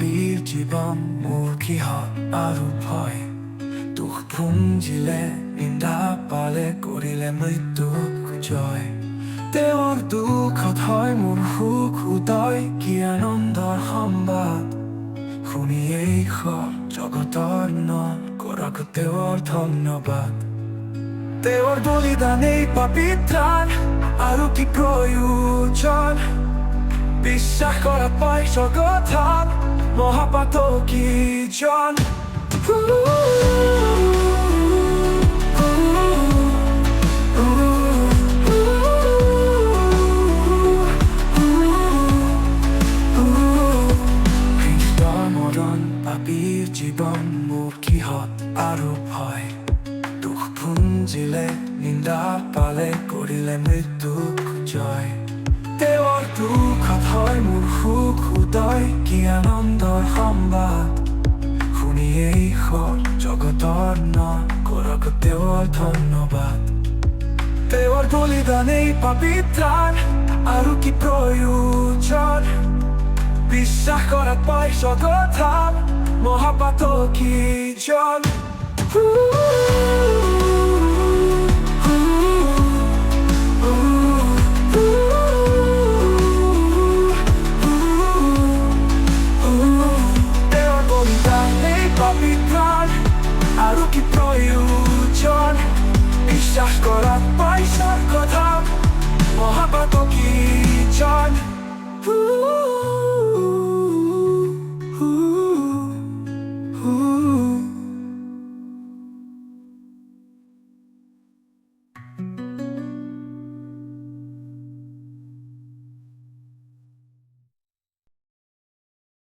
পাপীৰ জীৱন মোৰ কিহত আৰু ভয় দুখ পুঞ্জিলে নিন্দা পালে কৰিলে মৃত্যুক জয় তেওঁৰ দুখত হয় মোৰ সুখ উদয় কি আনন্দৰ সম্বাদ শুনি এই জগতৰ নন কৰাক তেওঁৰ ধন্যবাদ তেওঁৰ বলিদানেই পাপীৰ ত্ৰাণ আৰু কি প্ৰয়োজন বিশ্বাস কৰা পাই জগতত মহাপাতকীজন পাপীৰ জীৱন মোৰ কিহত আৰু ভয় দুখ পুঞ্জিলে নিন্দা পালে কৰিলে মৃত্যুক জয় তেওঁৰ দুখত হয় মোৰ সুখ উদয় কি আনন্দৰ সম্বাদ শুনি এই জগতৰ নন কৰাক তেওঁৰ ধন্যবাদ তেওঁৰ বলিদানেই পাপীৰ ত্ৰাণ আৰু কি প্ৰয়োজন বিশ্বাস কৰাত পাই জগতত মহাপাতকীজন তেওঁৰ বলিদানেই পাপীৰ ত্ৰাণ আৰু কি প্ৰয়োজন বিশ্বাস কৰাত পাই জগতত মহাপাতকীজন